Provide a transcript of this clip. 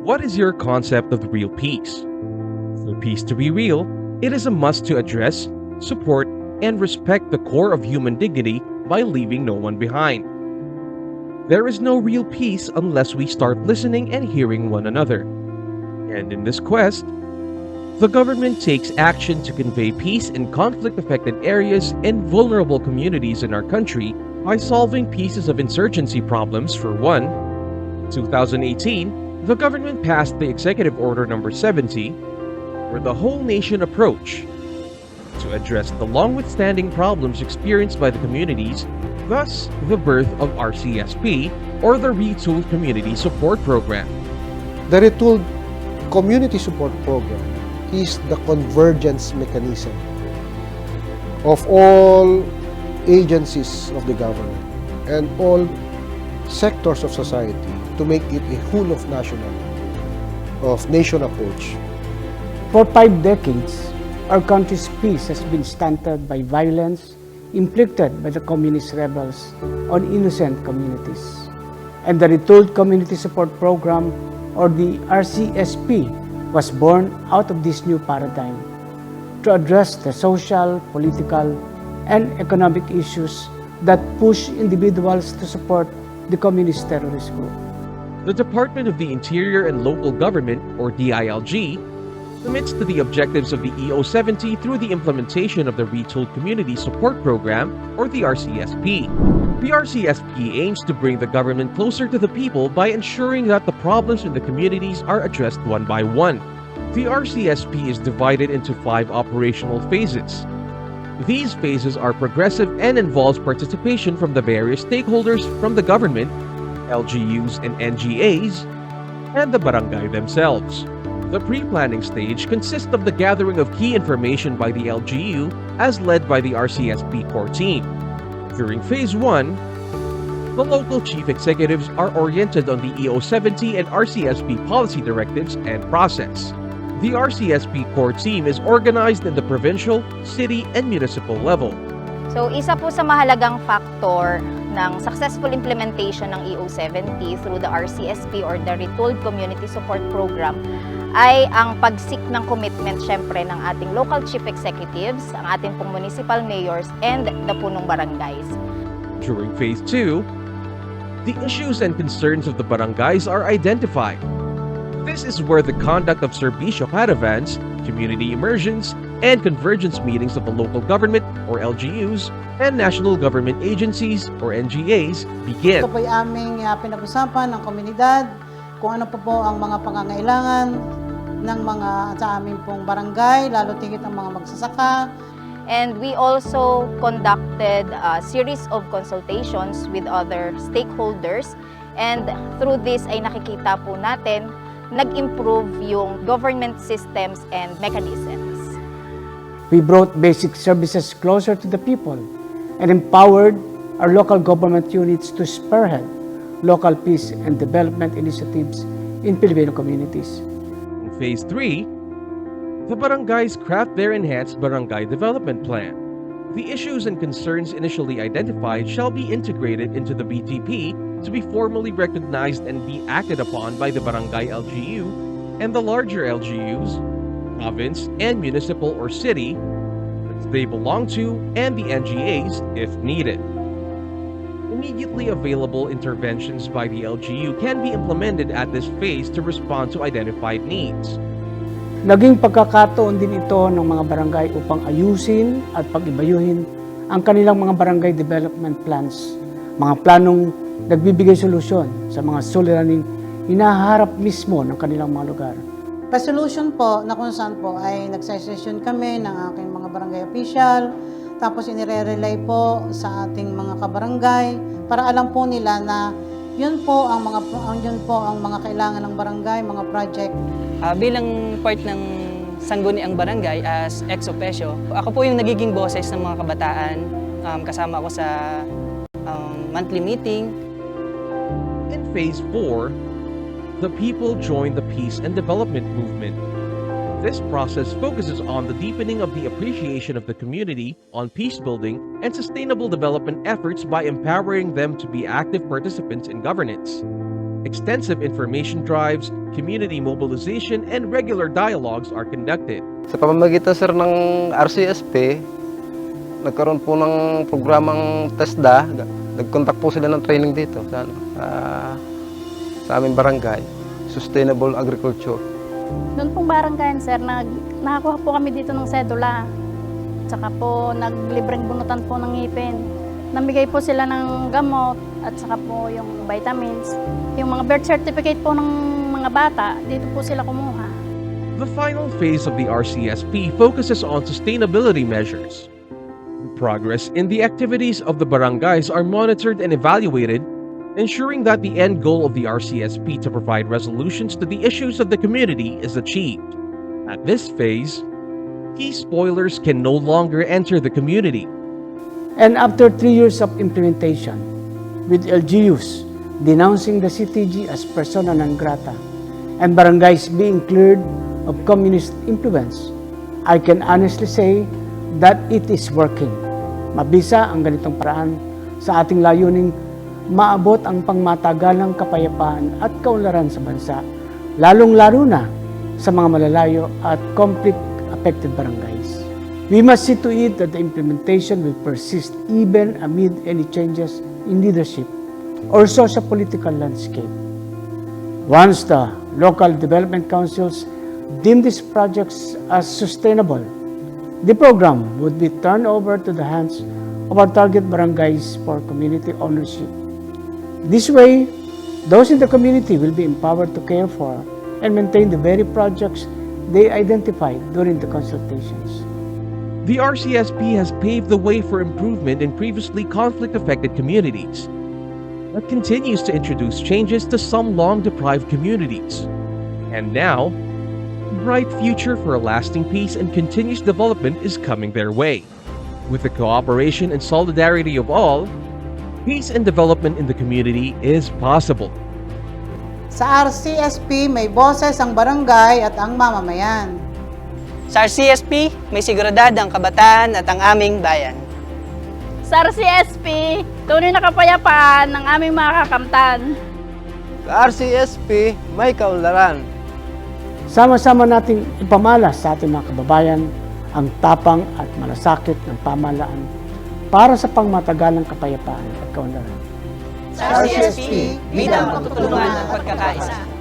What is your concept of real peace? For peace to be real, it is a must to address, support, and respect the core of human dignity by leaving no one behind. There is no real peace unless we start listening and hearing one another. And in this quest, the government takes action to convey peace in conflict-affected areas and vulnerable communities in our country by solving pieces of insurgency problems. For one, in 2018, the government passed the Executive Order Number 70, or the whole nation approach, to address the long-withstanding problems experienced by the communities, thus the birth of RCSP, or the Retooled Community Support Program. The Retooled Community Support Program is the convergence mechanism of all agencies of the government and all sectors of society to make it a whole of nation approach. For 5 decades, our country's peace has been stunted by violence inflicted by the communist rebels on innocent communities. And the Retooled Community Support Program, or the RCSP, was born out of this new paradigm to address the social, political, and economic issues that push individuals to support the communist terrorist group. The Department of the Interior and Local Government, or DILG, commits to the objectives of the EO70 through the implementation of the Retooled Community Support Program, or the RCSP. The RCSP aims to bring the government closer to the people by ensuring that the problems in the communities are addressed one by one. The RCSP is divided into 5 operational phases. These phases are progressive and involves participation from the various stakeholders from the government, LGUs and NGAs, and the barangay themselves. The pre-planning stage consists of the gathering of key information by the LGU as led by the RCSP core team. During Phase 1, the local chief executives are oriented on the EO70 and RCSP policy directives and process. The RCSP core team is organized in the provincial, city, and municipal level. So isa po sa mahalagang factor ng successful implementation ng EO70 through the RCSP or the Retooled Community Support Program ay ang pagsik ng commitment syempre ng ating local chief executives, ang ating pong municipal mayors, and the punong barangays. During Phase 2, the issues and concerns of the barangays are identified. This is where the conduct of serbisyo caravans, community immersions, and convergence meetings of the local government or LGUs and national government agencies or NGAs begin. Ito po ay aming pinag-usapan ng komunidad, kung ano po ang mga pangangailangan ng mga sa aming pong barangay, lalo tigit ang mga magsasaka. And we also conducted a series of consultations with other stakeholders, and through this ay nakikita po natin nag-improve yung government systems and mechanisms. We brought basic services closer to the people and empowered our local government units to spearhead local peace and development initiatives in Filipino communities. In Phase 3, the barangays craft their enhanced barangay development plan. The issues and concerns initially identified shall be integrated into the BTP to be formally recognized and be acted upon by the barangay LGU and the larger LGUs, province and municipal or city that they belong to, and the NGAs if needed. Immediately available interventions by the LGU can be implemented at this phase to respond to identified needs. Naging pagkakataon din ito ng mga barangay upang ayusin at pag-ibayuhin ang kanilang mga barangay development plans, mga planong nagbibigay solusyon sa mga suliraning hinaharap mismo ng kanilang mga lugar. Resolution po na kung saan po ay nagsesesyon kami ng aking mga barangay official, tapos inire-relay po sa ating mga kabarangay para alam po nila na yun po ang mga kailangan ng barangay, mga project. Bilang part ng sangguniang barangay as ex officio, ako po yung nagiging boses ng mga kabataan. Kasama ako sa monthly meeting. In Phase 4, the people join the peace and development movement. This process focuses on the deepening of the appreciation of the community on peace building and sustainable development efforts by empowering them to be active participants in governance. Extensive information drives, community mobilization, and regular dialogues are conducted. Sa pamamagitan sir ng RCSP, nagkaroon po ng programang TESDA. Nag-contact po sila ng training dito sa aming barangay, Sustainable Agriculture. Noon pong barangay, sir, nakakuha po kami dito ng sedula. Tsaka po, naglibreng bunutan po ng ngipin. Namigay po sila ng gamot at saka po yung vitamins. Yung mga birth certificate po ng mga bata, dito po sila kumuha. The final phase of the RCSP focuses on sustainability measures. Progress in the activities of the barangays are monitored and evaluated, ensuring that the end goal of the RCSP to provide resolutions to the issues of the community is achieved. At this phase, key spoilers can no longer enter the community. And after 3 years of implementation, with LGUs denouncing the CTG as persona non grata and barangays being cleared of communist influence, I can honestly say that it is working. Mabisa ang ganitong paraan sa ating layuning maabot ang pangmatagalang kapayapaan at kaunlaran sa bansa, lalong-lalo na sa mga malalayo at conflict-affected barangays. We must see to it that the implementation will persist even amid any changes in leadership or socio-political landscape. Once the local development councils deem these projects as sustainable, the program would be turned over to the hands of our target barangays for community ownership. This way, those in the community will be empowered to care for and maintain the very projects they identified during the consultations. The RCSP has paved the way for improvement in previously conflict-affected communities, but continues to introduce changes to some long-deprived communities. And now, a bright future for a lasting peace and continuous development is coming their way. With the cooperation and solidarity of all, peace and development in the community is possible. Sa RCSP, may boses ang barangay at ang mamamayan. Sa RCSP, may seguridad ang kabataan at ang aming bayan. Sa RCSP, tunay na kapayapaan ng aming mga kakamtan. Sa RCSP, may kaunlaran. Sama-sama nating ipamalas sa ating mga kababayan ang tapang at malasakit ng pamahalaan para sa pangmatagalang kapayapaan at kaunlaran. Sa RCSP, bida ang pagtutulungan at pagkakaisa.